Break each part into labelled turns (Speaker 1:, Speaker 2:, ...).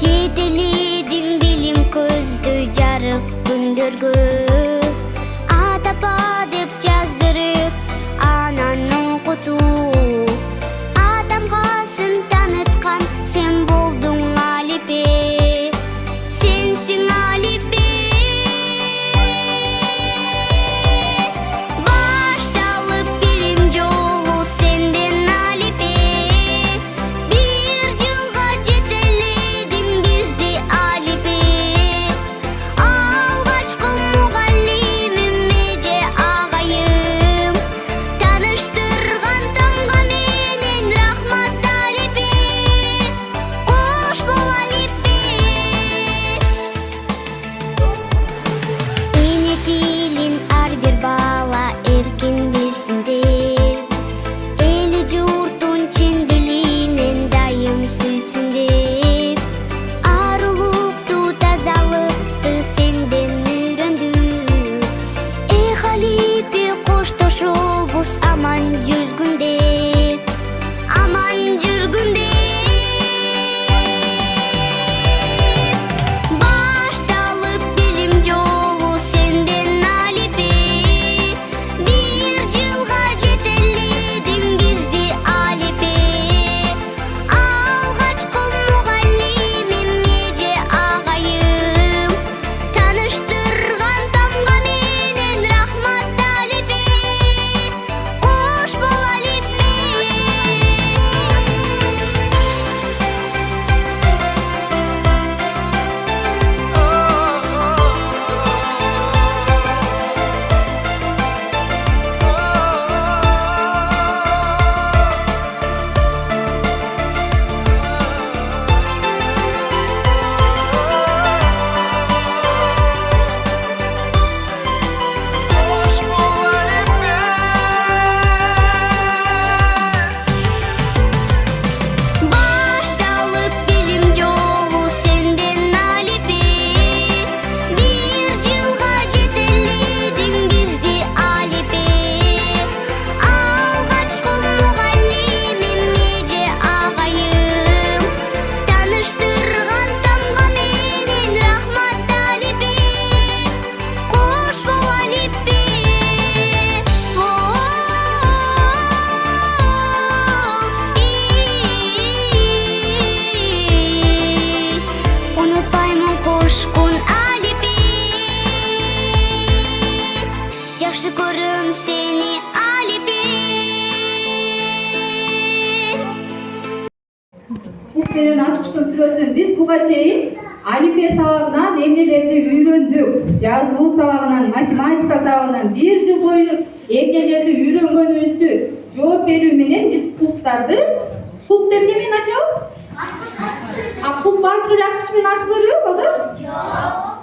Speaker 1: жетеледің білім көзді жарық күндерге. Атапа деп жаздырып анан окуту, адамгасын танытқан сен болдың Алипе, сенсің Алипе. Башталып билим жолу сенден Алипе, бир жылга жетеледің бизди Алипе. Алгачкы мугаллимим меде агайым, таныштырган тамга менен рахмат Алипе. Кош бол Алипе. Эне тилин ар бир бала эркин билсин деп, эли журтун чын дилинен дайым сүйсүн деп, арулукту тазалыкты сенден үйрөндүк. Эх Алипе, коштошобуз аман жүргүн деп, аман жүргүн деп. Башталып билим жолу сенден Алипе, бир жылга жетеледің бизди Алипе. Алгачкы мугаллимим меде агайым, таныштырган тамга менен рахмат Алипе. Кош бол Алипе. Башталып билим жолу сенден Алипе, бир жылга жетеледің бизди Алипе. Алгачкы мугаллимим меде агайым, таныштырган тамга менен рахмат Алипе. Кош бол Алипе. Унутпаймын кошкун Алипе, жакшы көрөм сени Алипе.
Speaker 2: Kup менен ачкычтын сүрөсүн биз буга чейин Алипе сабагынан эмнелерди үйрөндүк. Жазуу сабагынан, математика сабагынан бир жыл бою эмнелерди үйрөнгөнүбүздү жооп берүү менен биз кулптарды эмне менен ачабыз? Кулп ар бир ачкыч менен ачыла береби да? Жок.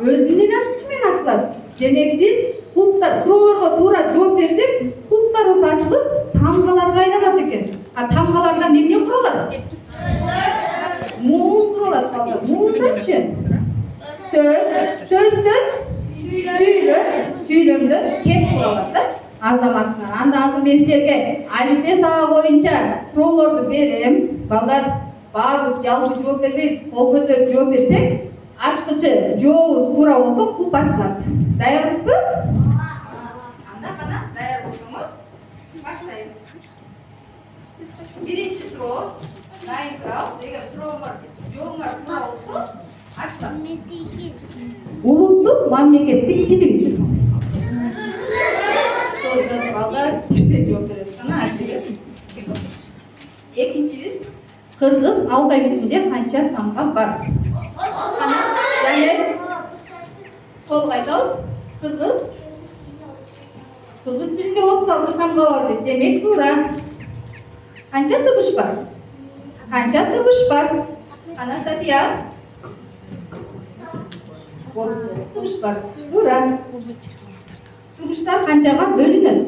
Speaker 2: Өзүнүн ачкычы менен ачылат. Демек биз кулптар суроолорго туура жооп берсек, кулптарыбыз ачылып, тамгаларга айланат экен. Тамгалардан эмне куралат? Муун куралат. Муундачы сөздөн сүйлөмдөн кеп куралат да. Азаматынан. Анда азыр мен силерге Алипе сабагы боюнча суроолорду берем. Балдар баарыбыз жалгыз жооп бербейбиз, кол көтөрүп жооп берсек, ачкычы жообуз туура болсо кулп ачылат. Даярбызбы? Анда кана даяр болсоңуз баштайбыз. Биринчи суроо дайын турабыз. Эгер суроолор жообуңар туура болсо ачылат. Улуттук мамлекеттик тилибиз. Балдар жооп берет кана ачылат. Экинчибиз кыргыз алфавитинде канча тамга бар? Және кол айтабыз. Кыргыз тилинде 36 тамга бар дейт. Демек туура. Канча тыбыш бар? Ана Сапия? 39 тыбыш бар. Туура. Тыбыштар канчага бөлүнөт?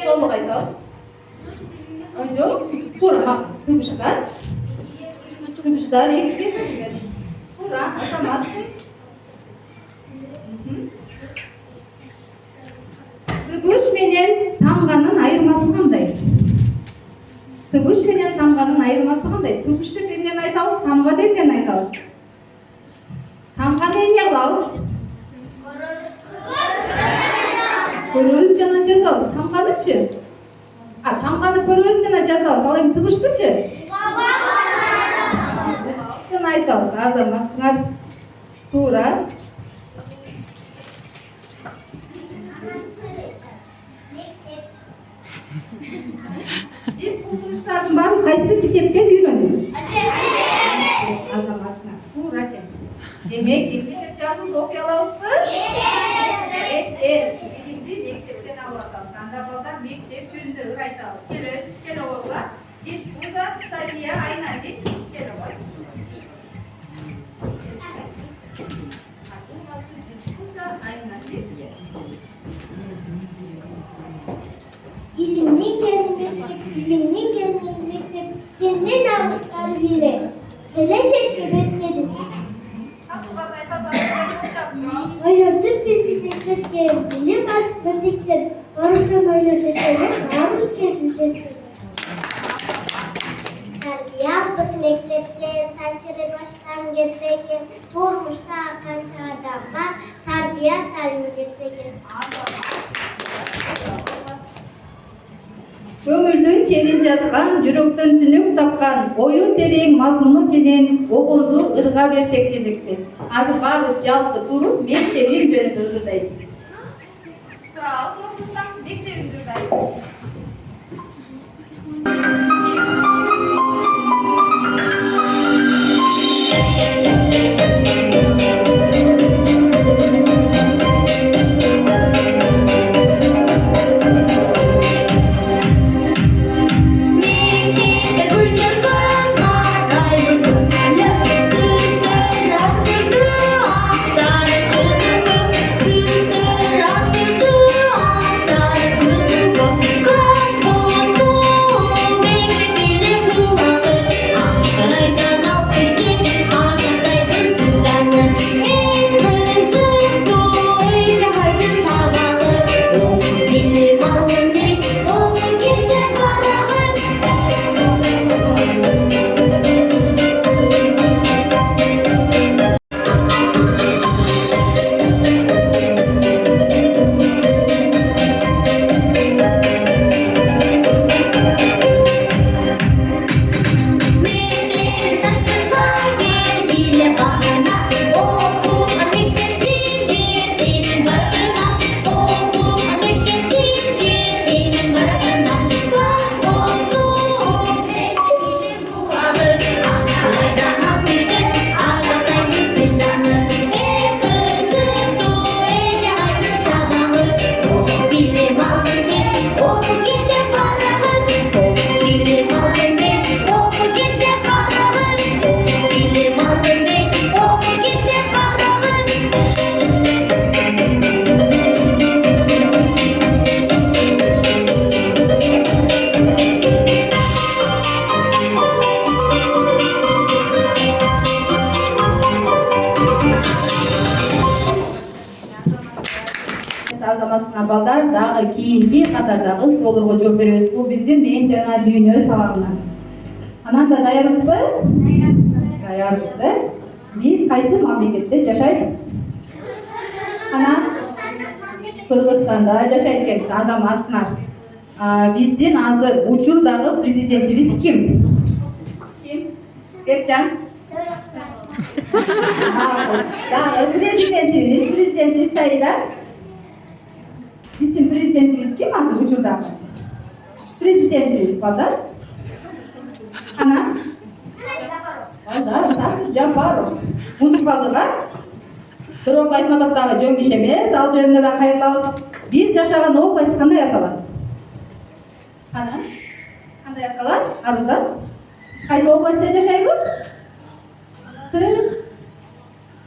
Speaker 2: Толук айтабыз. Жок, туура. Тыбыштар экиге бөлүнөт. Туура, Азамат. Тыбыш менен тамганын айырмасы кандай? Тыгыш менен тамганын айырмасы кандай? Тыгыш деп эмнени айтабыз, тамга деп эмнени айтабыз? Тамганы эмне кылабыз? Көрөбүз жана жазабыз. Тамганычы? Тамганы көрөбүз жана жазабыз. Ал эми тыгыштычы? Жана айтабыз. Азаматыңар туура. Биз бул тыгыштардын баарын кайсы мектептен үйрөндүк? Азаматыңар туура экен. Демек, мектеп жазылды окуй алабызбы? Билимди мектептен алып атабыз. Анда балдар мектеп жөнүндө ыр айтабыз. Келе койгула. Дилфуза, Сафия, Айназик, келе кой. Дилфуза, Айназик.
Speaker 3: Ilimli kendine mektep, senden aldıkları biri. Gelecekte bekledim. Oynadık bizi mektepke, bilim matematikler, barışan oynadıkları, maruz kendisi.
Speaker 1: Terbiye aldık mekteplerin tasiri baştan geçseyken, durmuşta akan çağdan var, terbiye talim geçseyken.
Speaker 2: Көңүлдүн черин жазган, жүрөктөн түнөк тапкан, ою терең мазмуну менен огонду ырга берсек кезекте. Азыр баарыбыз жалпы туруп, мектебим жөнүндө ырдайбыз. Турабыз, ордубуздан мектебимди ырдайбыз. Азаматсына балдар дагы кийинки катардагы суроолорго жооп беребиз. Бул биздин мен жана дүйнө сабагынан. Анан да даярбызбы? Даярбыз. Биз кайсы мамлекетте жашайбыз? Анан Кыргызстанда жашайт экенбиз, азаматсыңар. Биздин азыр учурдагы президентибиз ким? Ким? Бекжан? Дагы президентибиз Саида. Биздин президентибиз ким азыр учурдагы? Президентибиз балдар. Анан балдар Сатыр Жапаров. Унутпадыга? Бирок айтмадык дагы жөн киши эмес, ал жөнүндө да кайрылабыз. Биз жашаган область кандай аталат? Анан кандай аталат? Арызат. Кайсы областьта жашайбыз?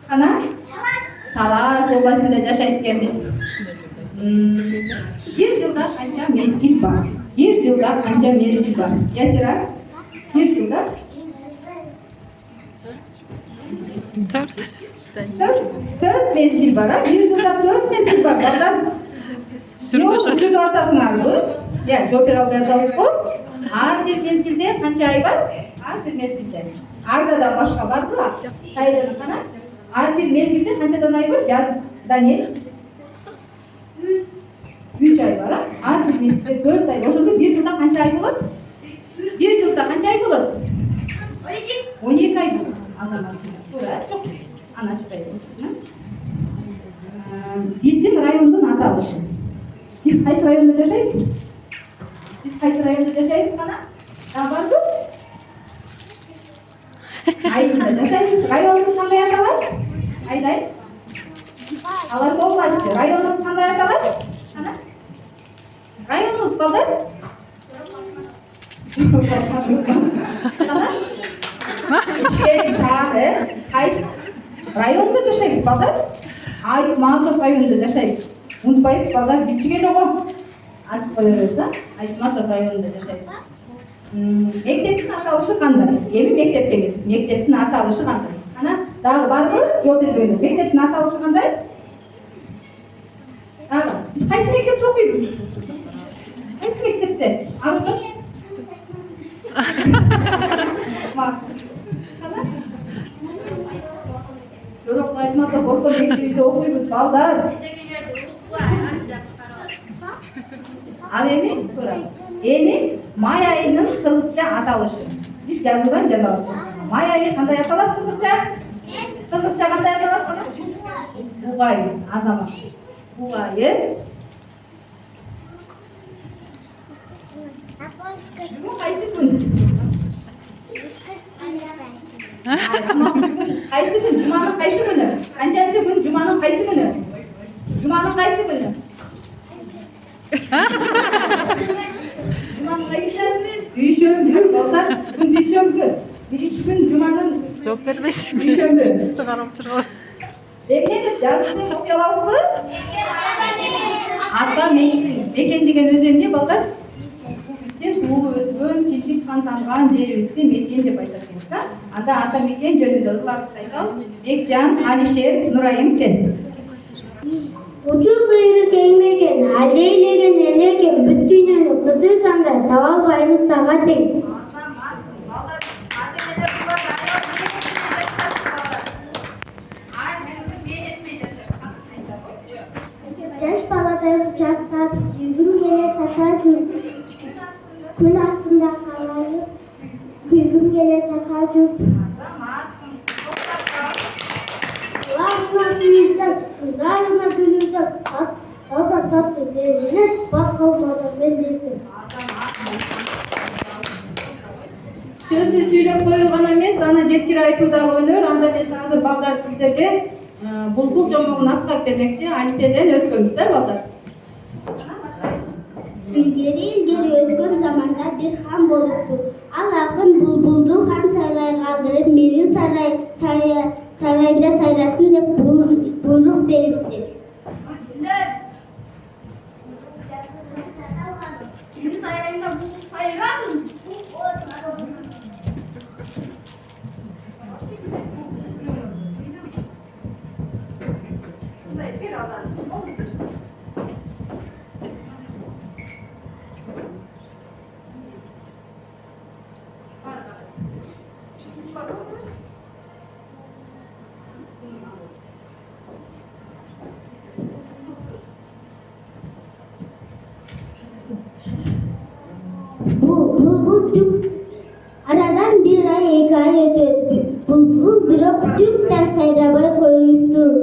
Speaker 2: Анан Талас областында жашайт экенбиз. Бир жылда канча мезгил бар? Ясира? Бир жылда? 4 mezgil var. Bir жылда 4 mezgil var. Балдар. Yok, жүріп атасыңар. Я, жопер алып жазабыз ғой. Ар бир мезгилде канча ай бар? Ар бир мезгилде. Арда да башка барбы? Сайданы кана? Ар бир мезгилде канчадан ай бар? Даниэль? 3 ай бар, а? Ар бир мезгилде 4 ай. Ошондо бир жылда канча ай болот? Бир жылда канча ай болот? 12 ай болот. Азамат. Туура, жок. Аны ачпайбыз. Биздин райондун аталышы. Биз кайсы райондо жашайбыз? Биз кайсы райондо жашайбыз кана? Барбы? Айында жашайбыз. Районубуз кандай аталат? Айдай. Алар областы. Районубуз кандай аталат? Кана? Районубуз кандай? Кана? Ичкери шаар, кайсы райондо жашайбыз, балдар? Айып Мазов районунда жашайбыз. Унутпайбыз, балдар, бичиге эле го. Ачып кое беребиз, а? Айып Мазов районунда жашайбыз. Мектептин аталышы кандай? Эми мектепке келдик. Мектептин аталышы кандай? Ана, дагы барбы? Жооп бербеңиз. Мектептин аталышы кандай? Дагы. Биз кайсы мектепте окуйбуз? Кайсы мектепте? Арызы? Жорок айтмаса, Борко мектебинде окуйбуз, балдар. Ал эми, туура. Эми май айынын кыргызча аталышы. Биз жазуудан жазабыз. Май айы кандай аталат кыргызча? Кыргызча кандай аталат? Бугай, Азамат. Бугайы. Бүгүн кайсы күн? Кайсы күн? Жуманын кайсы күнү? Канчанчы күн? Жуманын кайсы күнү? Жуманын кайсы күнү? Жуманын кайсы күнү? Дүйшөмбү, балдар. Бүгүн дүйшөмбү. Биринчи күн жуманын
Speaker 4: Жооп бербейсиз.
Speaker 2: дүйшөмбү.
Speaker 4: Бизди карап турган.
Speaker 2: Эмне жазды окуй алабызбы? Ата мекен деген өзү эмне, балдар? Биздин туулуп өскөн, килдик кан тамган жерибизди мекен деп айтат экенбиз, а? Анда ата мекен жөнүндө ылабызды айтабыз. Бекжан, Алишер, Нурайым кел.
Speaker 3: Ucu kuyruk eğmeken, aleyhegen elegen, bütününü kıtırsan da tavalbayını sağa tek. Yaş balada uçakta, yüzüm gele takar gün aslında kalayı, yüzüm gele takar Kızarına gülüzden, kızarına gülüzden, tatlı tatlı sevgiler, bak kalmadan bendesin.
Speaker 2: Сөзсүз сүйлөп коюлган эмес, аны жеткирип айтуу дагы өнөр. Анда биз азыр балдар сиздерге булбул жомогун аткарып бермекчи. Алифеден өткөнбүз, балдар.
Speaker 3: İlgeri ötken zamanda bir han boluptu. Allah'ın bulbuldu han saray kaldırıp menin sarayda sayrasın dep buyruk beripti.
Speaker 1: Kimin sarayında bu sayılasın?
Speaker 3: Bulbul tük aradan bir ay iki ay ötüp bulbul durup tükten sayrabaya koyup durur.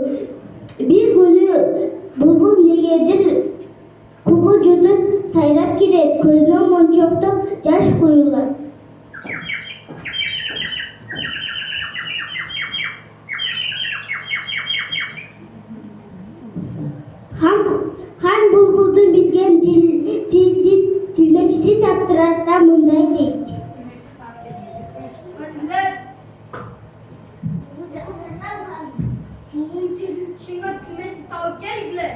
Speaker 3: Bir günü bulbul negedir kubu jutup sayrap gider közüne monçokta yaş koyular. Han bulbuldur bitken tilmeçli taptırarsa bunday değil.
Speaker 1: Şunga kümesi tavuk gel bile.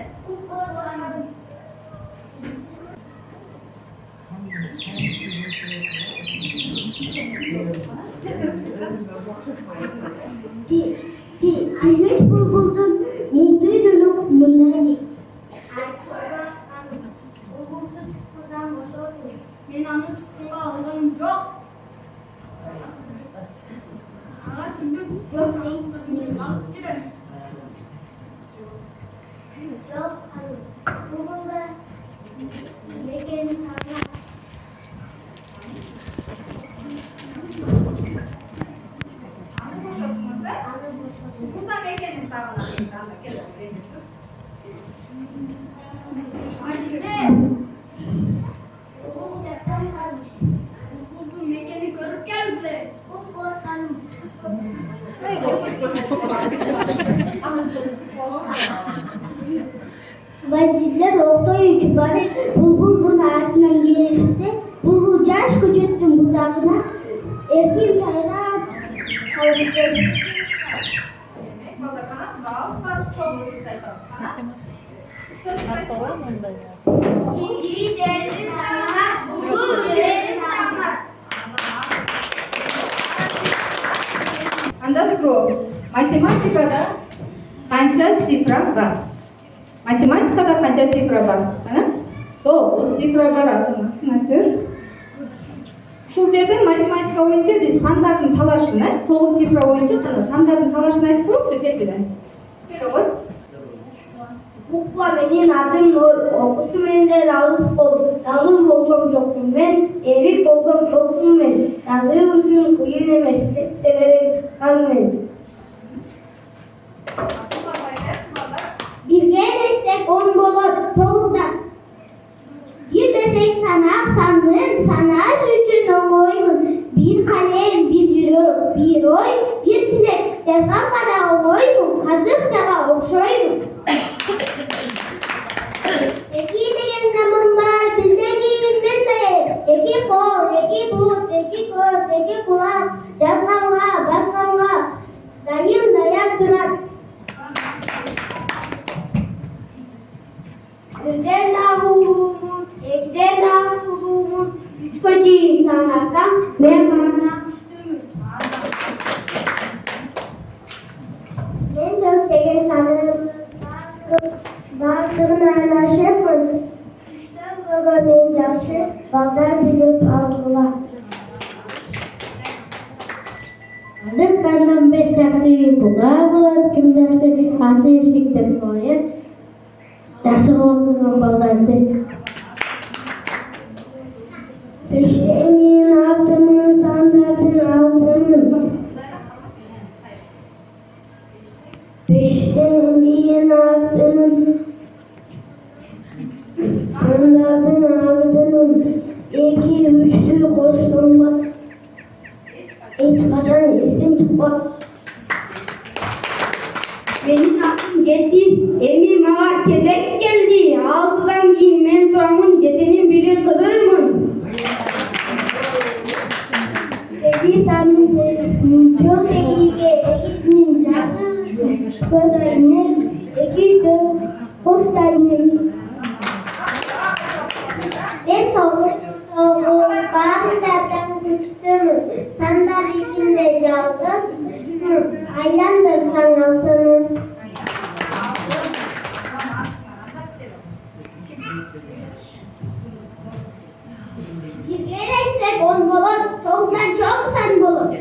Speaker 3: Tilmeç bulbuldun mumduydunuk bunday değil.
Speaker 1: Ben anı tuttuğuma alırım. Yok değil. Yok hayır. Google'da Meke'nin sağına.
Speaker 2: Bu da Mekke'nin sağına.
Speaker 1: Meke'ni görüp geldi. Google hanım.
Speaker 3: Vazirler oldu üç var. Bulbul ardından gelirse bulbul caş küçülttüm budağına. Erkin sayra kaldı.
Speaker 1: İyi derim sana. Bu derim sana.
Speaker 2: Anda Pro, matematikada qancha sifra bor? Matematikada qancha sifra bor? Mana o sifra bor atılmıştır. Şu yerden matematika oyuncu biz sandarın talaşını, 9 sifra oyuncu sandarın talaşını aytıp koyup kettiler. Kerak.
Speaker 3: Bukla benim adım Nur. Okusu bende yalnız oldu. Yalnız olsam çoktum ben. Erik olsam çoktum ben. Yalnız uçun kuyun emesi. Severek çıkan ben.
Speaker 1: Bir gelişte bombalar tozda. Bir desek sana sandın, sana üçün olayım. Bir kalem, bir cürü, bir oy, bir tilek. Ceza para olayım, kazık çala okşayım. Eki degen namım var, bildiğin bildi. Eki kol, eki but, eki göz, eki kulak. Baskanla, baskanla. Dayım dayak durar. Gözden davulumun, ekden davulumun. Üç koca insan alsam, ben barına düştüm. Ben çok degen sanırım. Bazılarını anlaşırım. Üçten babanın yaşı, bazılar bilip aldılar. Adık kandan beş taksi bular bular, kim taksi hası eşikte koyup. Taşı olduğunu bazılardı. Peşemin altının, sandatın altının. Peşemin altının. Sandatın altının. İki üçlü koştum bak. Hiç kaçan isim çıkmaz. Benim aklım ciddi, emim ağa kezek geldi. Altıdan giyin mentorumun cetenin biri kırır mı? Peki sen çok ekiye ekitmin canı. Kızayını ekitip postayını. Ben soğuk, bana dersen düştüm. Sen de içimde caldın. Aylan da sanatını. Bir gelirse bombalar, tozdan çok sen bulur.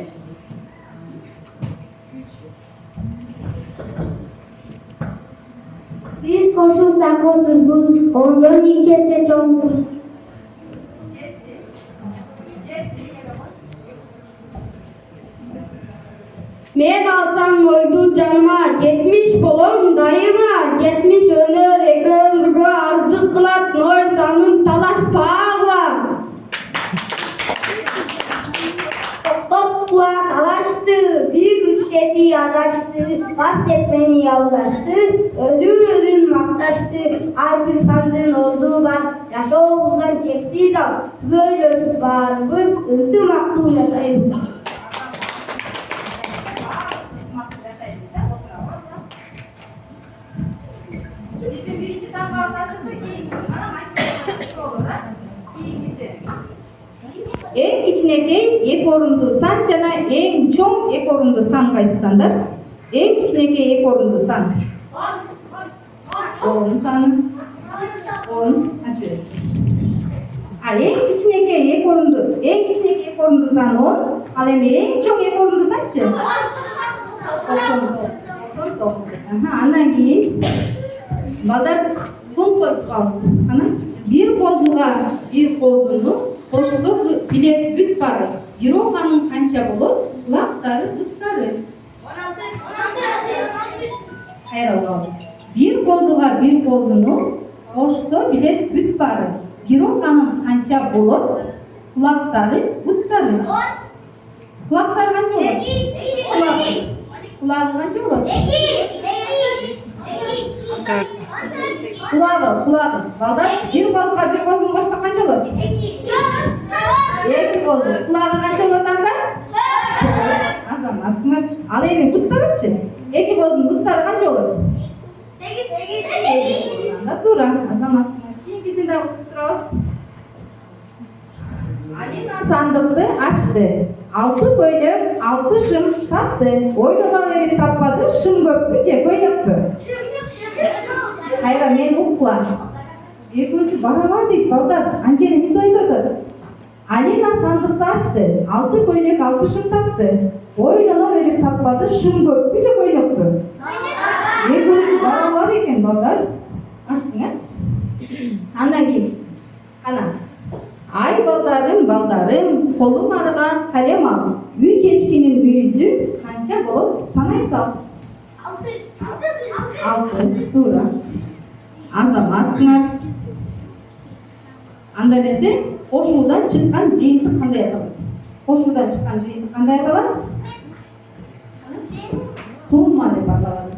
Speaker 3: Biz koşulsak otuz, ondan iyi kese çok. Men alsam oydu canıma, yetmiş bolom dayıma, yetmiş önür egölgü arzı kılat noy sanın talaş pağa. Topla talaştı, bir güçleti adaştı, bahsetmeni yallaştı, ödün maktaştı, ay bir sandığın olduğu var, yaş oğuzdan çektiği dal, böyle öpüp bağırıp, ıhtı maktuluna sayıp.
Speaker 2: Bizim birinci tam bahsediyorsa ikincisi. Bana matematik olarak ikincisi. Eng kichinekey ek o'rinli san jana eng cho'ng ek o'rinli san qaysisandir? Eng kichinekey ek o'rinli san. 10 sani. 10 aşırı. Eng kichinekey ek o'rinli san 10. Al endi eng cho'ng ek o'rinli sanchi? кейін балдар тон қойып қалсын. Ана bir қозыға bir қозыны қосты билет бүт бары. Героканың қанша болып, құлақтары бұттары. Hayır oldu. Bir қозыға bir қозыны қосты билет бүт бары. Героканың қанша болып, құлақтары бұттары. Құлақтары қанша болады? Құлағы қанша болады? Құлағы. Балдар, bir қозыға bir қозыны қосты қанша болады? Екі қозы. Құлағы қанша болады анда? Азаматыңыз. Ал емен бұттары ше? Екі қозының бұттары қанша болады? Анда тура. Азаматыңыз. Кейінгісін де тұрауыз. Алина sandıkты açtı. 6 көйлек, 6 шым тапты. Ойлана беріп таппады, шым көп пе, же көйлекті? Hayır, men ұққылар. Екінші баралар дейді, балдар. Анкені не көйдеді? Алина sandıkты açtı. 6 көйлек, 6 шым тапты. Ойлана беріп таппады, шым көп пе, же көйлекті? Екінші баралар екен, балдар. Açtың, Андан кейін. Ана. Ay baldarım, kolum arığa kalem al. Üç eşkinin büyüsü kança bulup sanaysal. Altı. Doğru. Azamatsınlar. Anda bese, koşudan çıkan ceyinti kanda yapalım. Koşudan çıkan ceyinti kanda yapalım. Soğuma de bakalım.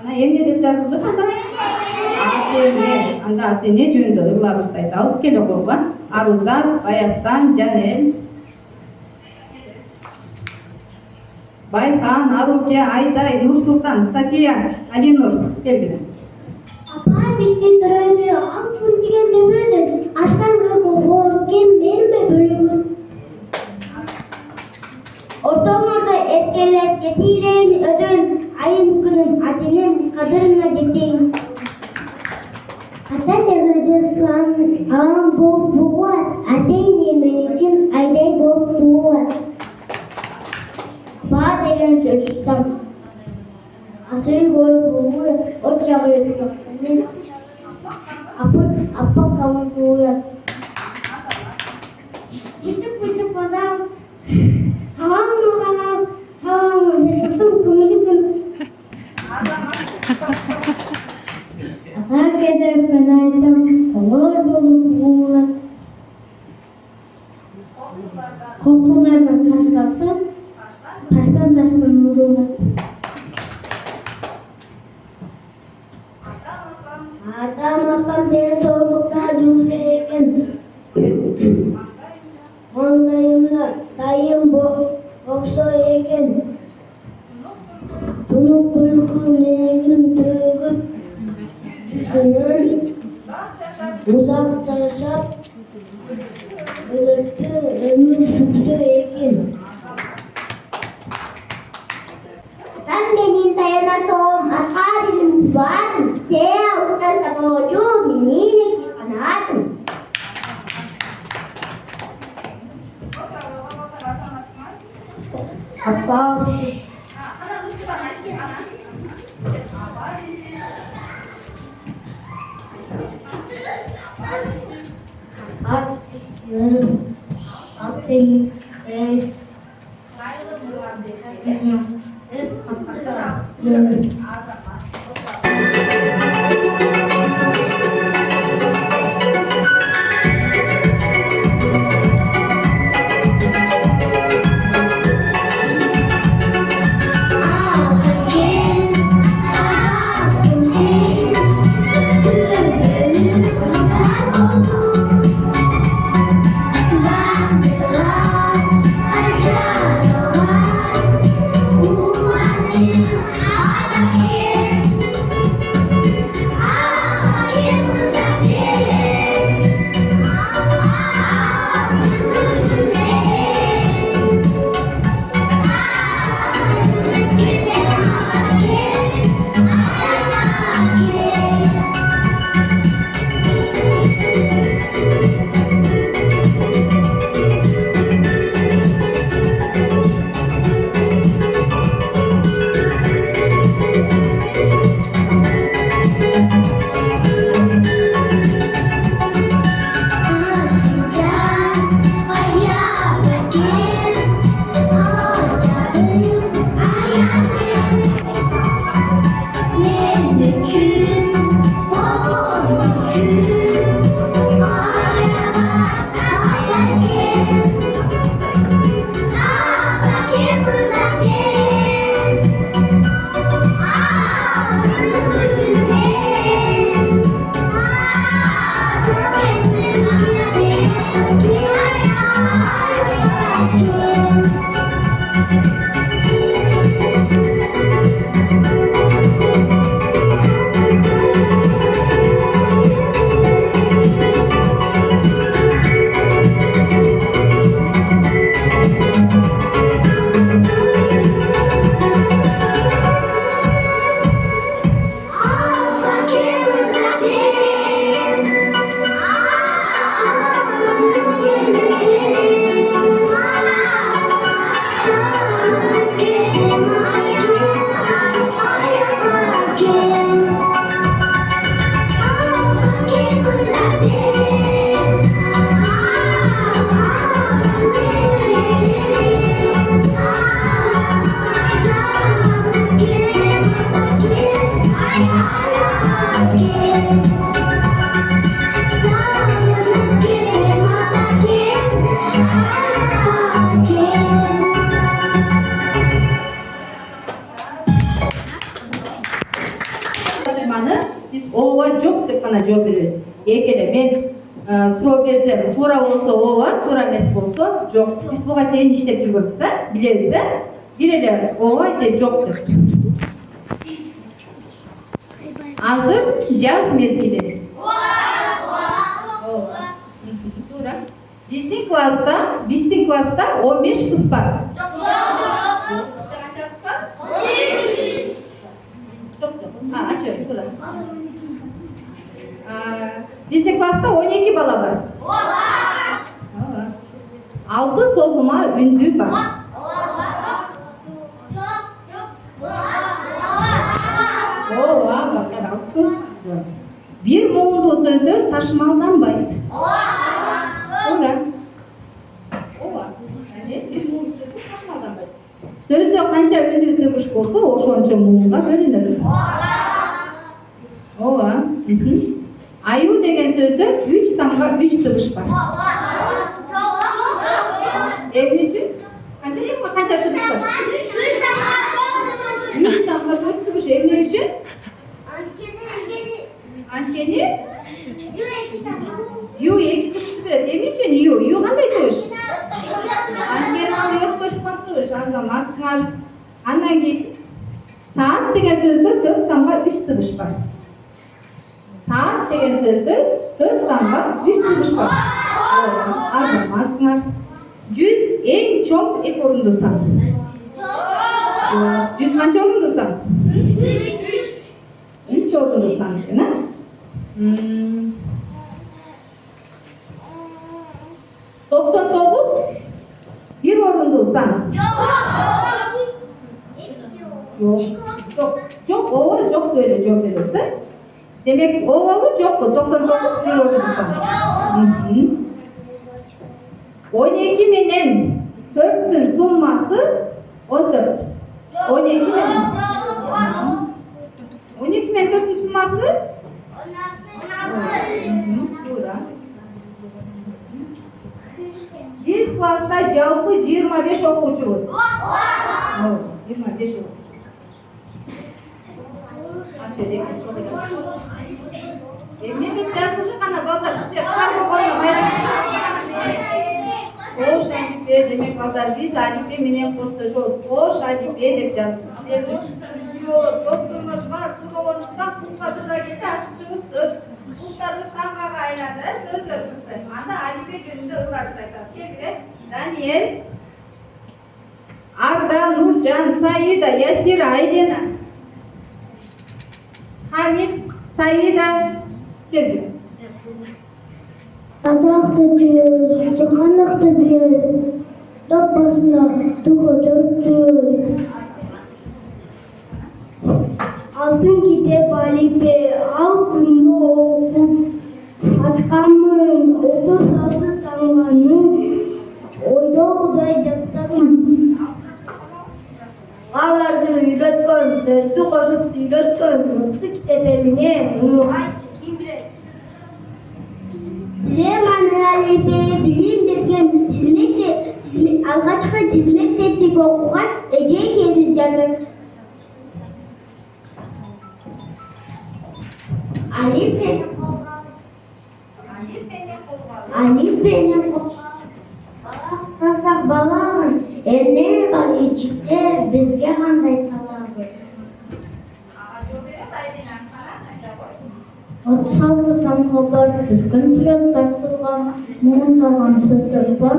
Speaker 2: Ana emne de yazıldı kanda. Анда атене жөнді ылабыстайды. Алыс келе қойған Аруздан, Баястан, Жанел, Байхан, Аруке, Айдай, Нұрсұлтан, Сафия, Алинур, келгені.
Speaker 3: Апа, бізде тұрайды, ақ күн деген демеді. Аштан көпір, кен берме бөлігін. Ортамырда еткелер, жетейін өдін, айын күнім, атенем, қадырына жетейін. Ata devletten ağam bol buğar, atey yemen için ayday bol buğar. Bağ degen çocuktan, asayı boy buğar, ot yağı yapıyor. Apa kamu buğar. Gittik adam, tamam mı bana, tamam mı, tutum kumulu. Herkese fenaydım, olur bulup buğular. Korkularla taşlasın, taştan vururlar. Adam seni doğruluklar cümleyken. Ondayımlar, dayım boksa yeken. Bunu kuyruğun meygün tüğüp. Uzaklaşıp üretti ömür sütü ekin. Ben benim dayanatım akabilim var. Seya usta sabocu minini kanatım. Apa?
Speaker 2: Taşırmаны biz ova жоқ деп қана жооп беребиз. Эгер мен суроо берсем, туура болсо ооба, туура эмес болсо жок. Биз буга чейин иштеп жүргөнбүз, билебиз, бир эле ооба же жок деп. Азыр жаз мезгили. Туура. Биздин класста 15 кыз бар. Бизде канча кыз бар? 12. Жок. Ачы, туура. Биздин класста 12 бала бар. Алты созулма үндүү бар. Ооба, бактар алты. Бир муунду сөздөр ташмалданбайт. Туура. Ооба. Бир муунду сөздөр ташмалданбайт. Сөздө канча үндүү тыбыш болсо, ошончо муунга бөлүнөт. Ооба. Аю деген сөздө 3 тамга 3 тыбыш бар. Эмне үчүн? Канча тыбыш бар? 3 тамга 4 тыбыш. Эмне үчүн? Анткени ю 2 тыбышты берет. Эмне үчүн ю? Ю кандай тыбыш? Анткени ал өткөчкөн тыбыш. Азаматсыңар. Андан кийин саат деген сөздө 4 тамга 3 тыбыш бар. Saat деген сөздө 4 тамга 3 тыбыш бар. Азаматсыңар. 100 эң чоң эки орунду сан. 100 канча орунду сан? 3 орунду сан экен, а? 99 1 орунду сан. Жок, ооба жок деп эле жооп беребиз. Demek ovalı jokku 99 bir orundu. 12 menen 4'tün summası 14. 12 menen 4'tün summası 16. Biz klasta jalpı 25 okuvchubuz. 25 okuvchi. Emne деп жазылды гана балдар, же каршы коймо байрам. Кош алипе демек балдар, биз алипе менен коштошобуз. Кош алипе деп жаздык. Силердин жоктуруңуз бар, туругондуктан кулка туура келди, ачыкчыбыз сөз. Култарыбыз тамгага айланды, сөздөр чыкты. Анда алипе жөнүндө ылгачты айтабыз. Келгиле. Даниэль, Арда, Нуржан, Саида, Ясира, Айлена, Хамид, Саида, келди.
Speaker 3: Атақты диyoruz, çıkanlıkta diyoruz. Top basına tukacak diyoruz. Altın kitap Alipe, altın oku. Açkanın, 36 tanganın, oyda uzayacaklarım. Ağlarda üretken, sözlü koşup üretken, mutlu kitapemine, bunu ayçı kim bilir? Bilemem Alipe, bilim bilgen, algaçka dizilek tettik okugan, Ece'yi keriz canım. Alip benim tasak balağın evne var içinde bizge kanday talağı. Otsallı tamholar düzgün süret sarsılgan muğun talan sözler var.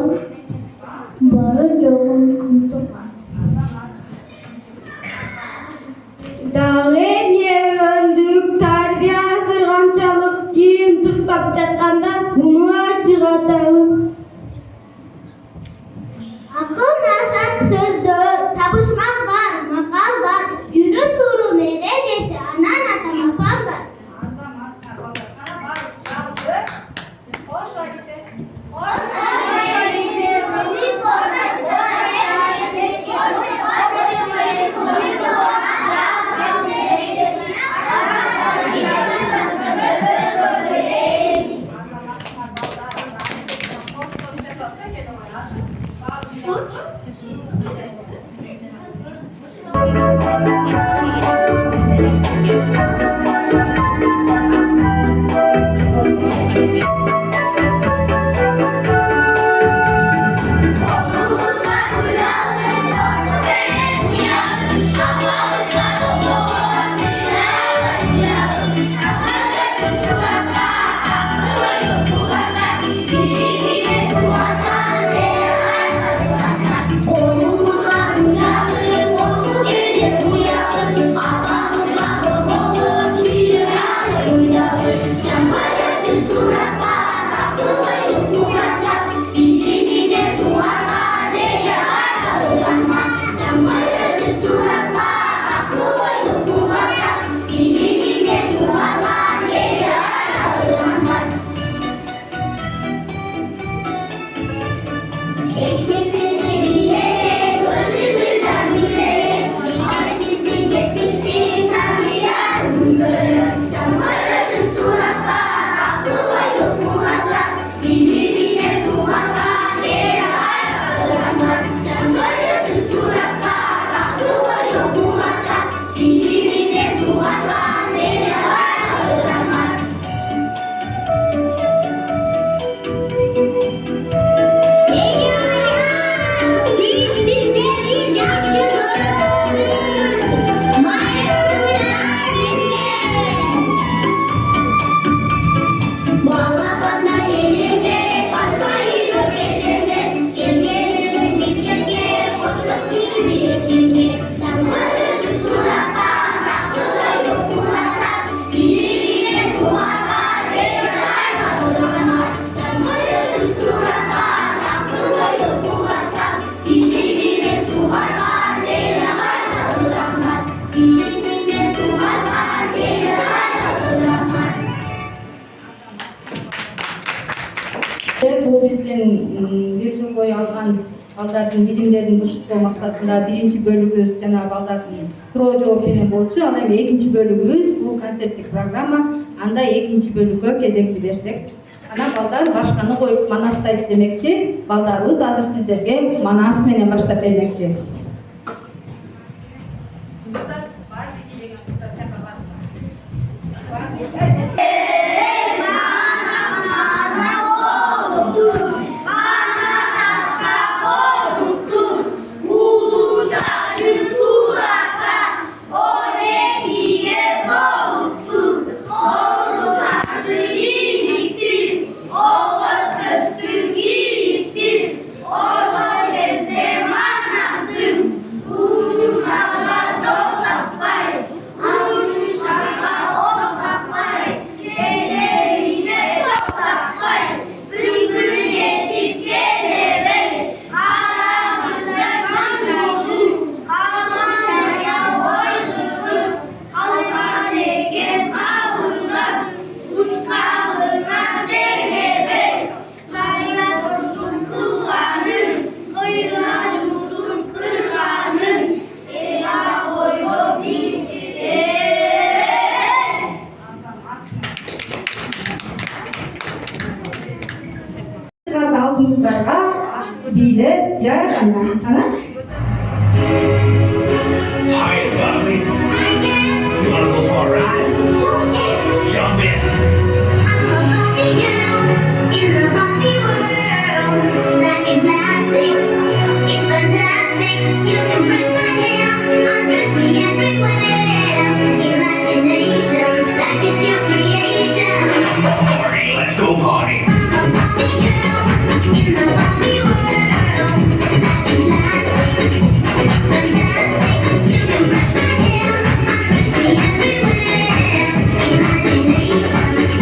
Speaker 3: Barı yoğun kımtıgan. Dağın yeröndük tarbiye sığançalık cim tutkap çatkanda bunu açık atalım.
Speaker 1: Akıl nasat sözdür, tabuşmak var, makal var, yürüp duru neredeyse anan atama fal var.
Speaker 2: Azamatlar ballar, kana barıp çaldı. Hoş Alipe.
Speaker 1: Hoş geldiniz, hoş
Speaker 2: Bu bizden bir yıl boyu algan balдардын bilimlerini ушуктоо максатында birinci bölügüбүз жана балдардын суроо жооп менен болчу. Ал эми экинчи бөлүгүбүз бул концерттик программа. Анда экинчи бөлүккө кезекти берсек. Анан балдар башканы коюп манастайт демекчи. Балдарыбыз азыр сиздерге манас менен баштап бермекчи. Biyle jar ana.
Speaker 5: Hi, Bobby. You wanna go for a ride? Jump in. Party, let's go party. Imagination.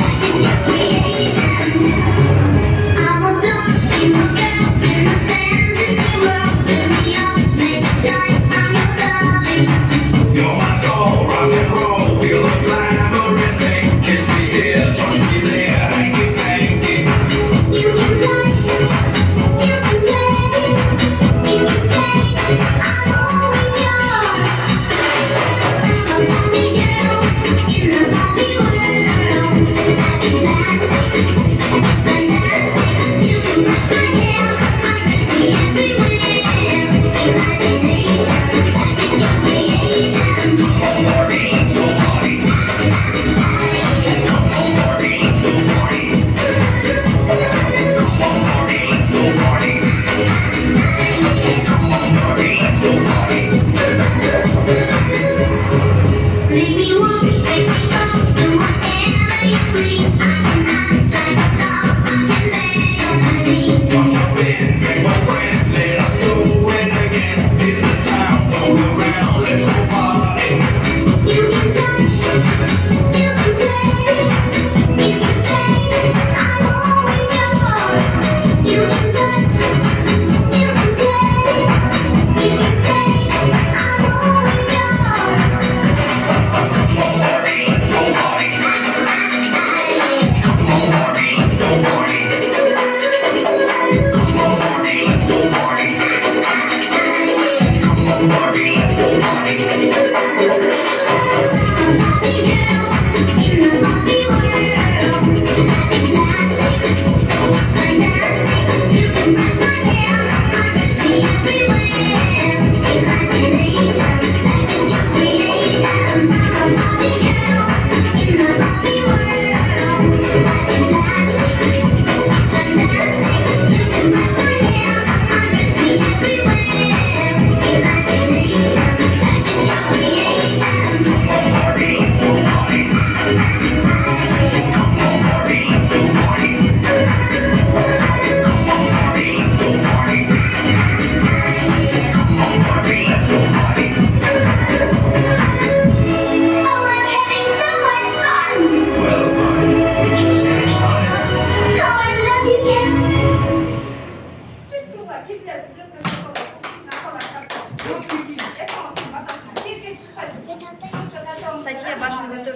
Speaker 4: Sakiye başını götür.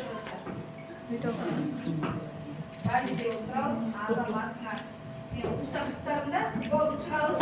Speaker 2: Hadi de oturalım. Ağzına atma. Uçak isterimde oldu çıkarız.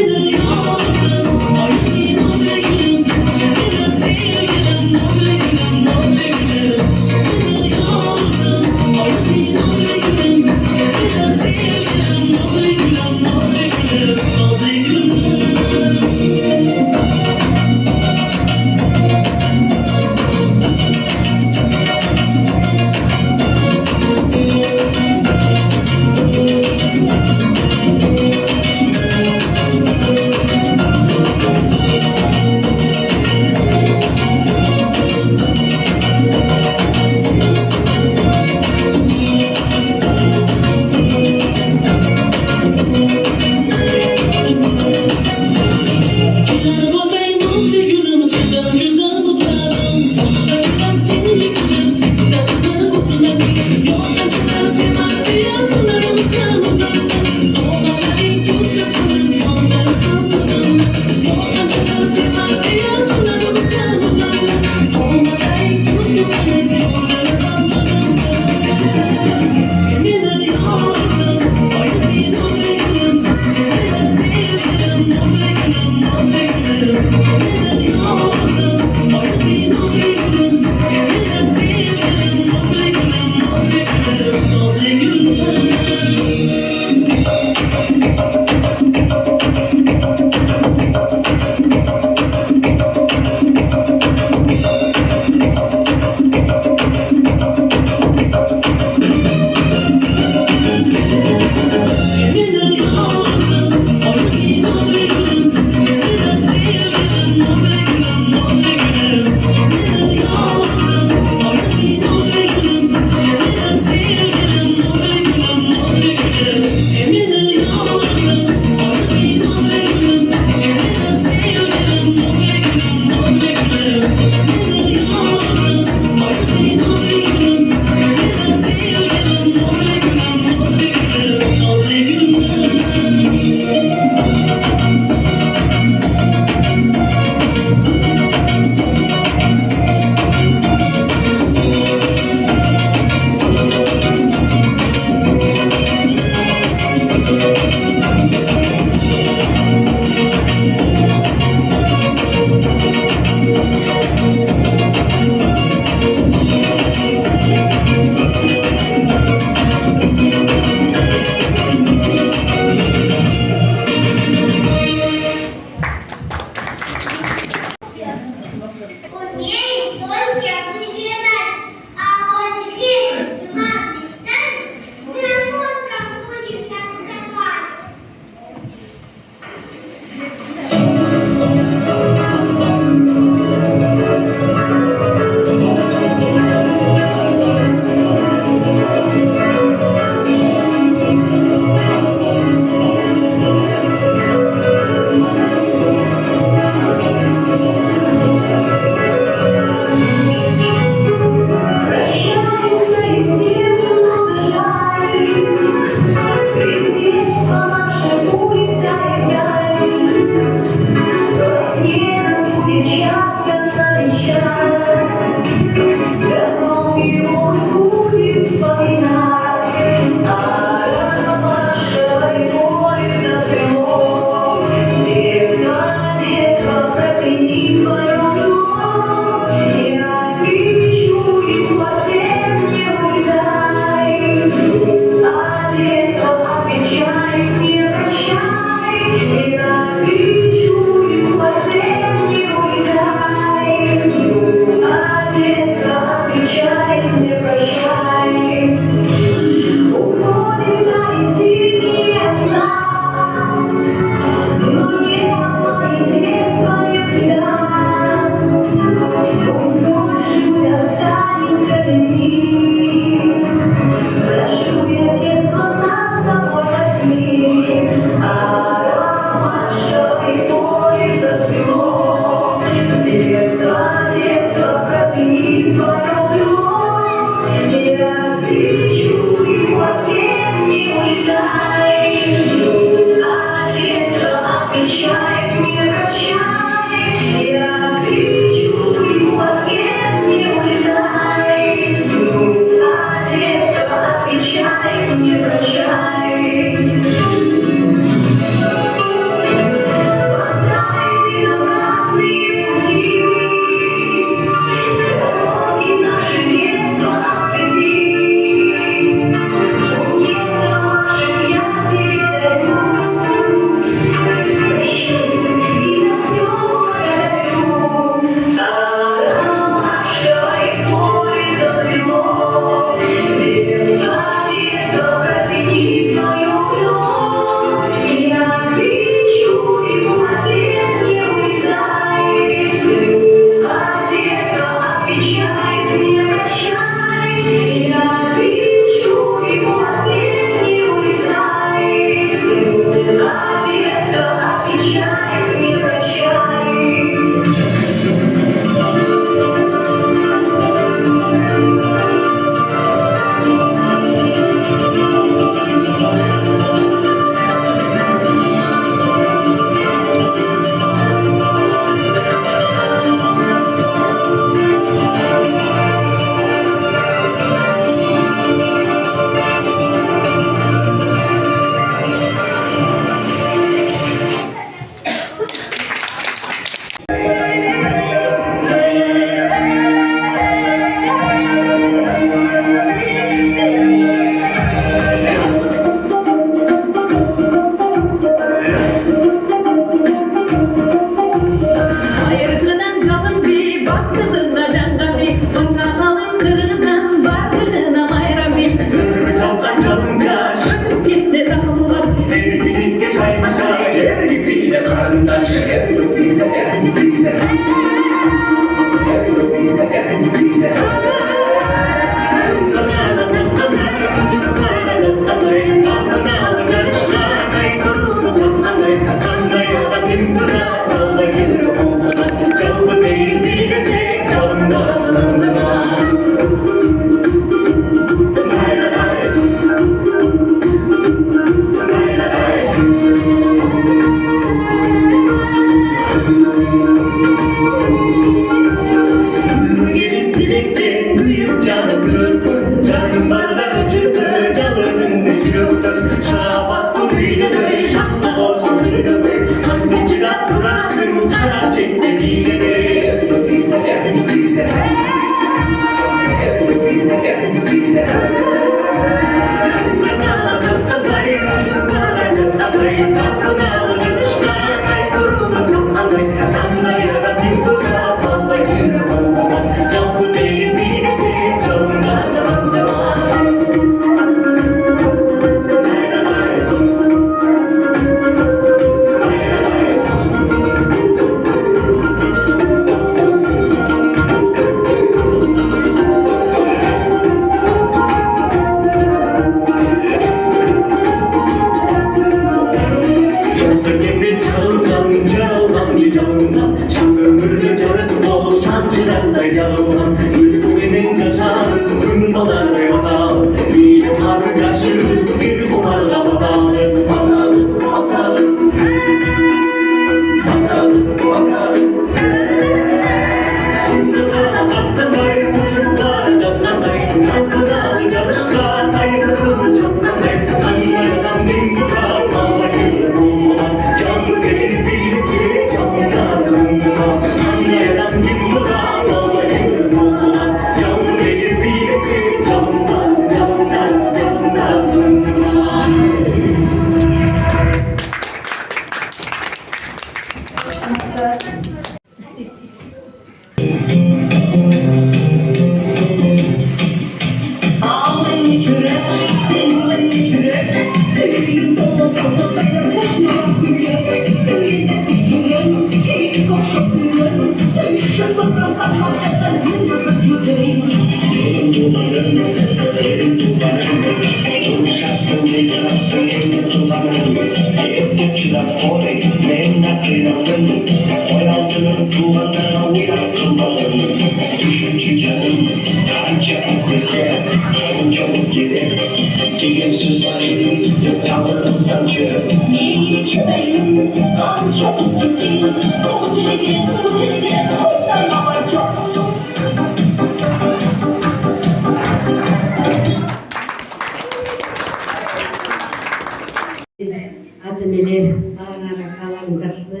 Speaker 6: Neler ağlara kalan yaşlı,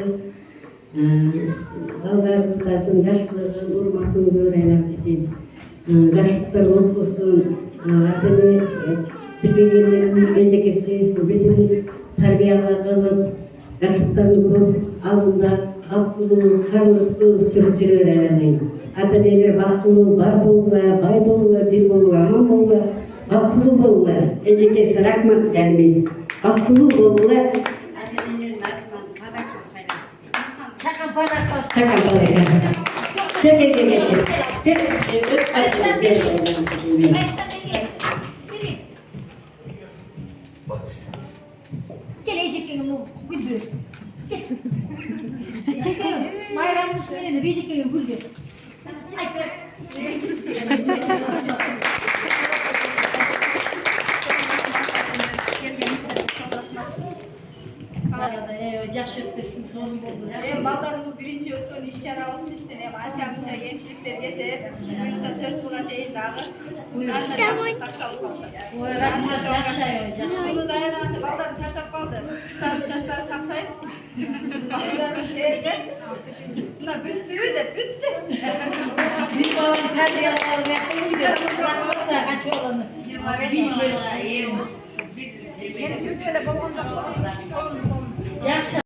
Speaker 6: Allah'ın yaşlılığı durmasını görelim dedi. Yaşlıklar olsun, adını bilmeyenlerin gelecekesi, bizim terbiyelerinin yaşlıklarını korup alında aklı, karnılıklı sürücülü öğrenelim. Adeler baktılığı var boğula, bay boğula, bir boğula, aman boğula, aklı boğula, ecekesi rahmat gelmeyin. Aklı boğula,
Speaker 4: Çakal badak olsun.
Speaker 6: Çakal balık.
Speaker 4: Gelecek günü güldür. Çekelim. Bayramın ismini Recep günü güldür.
Speaker 7: Baldarımız birinci ötken işçara osmistin hem açamıza emçilikler getir. Buyursa 4 yılga çeyin dağı. Bunu dayanası baldarım çarçap kaldı. Kıstarım çarçları saksayıp. Buna büttü de büttü.
Speaker 4: Bir babam terbiyeleri yapmıştı. Bırakmazsa kaç olanı. Bilmiyorum.
Speaker 7: Yeni Türkiye'de balkonda çok iyi.
Speaker 4: Yakşa.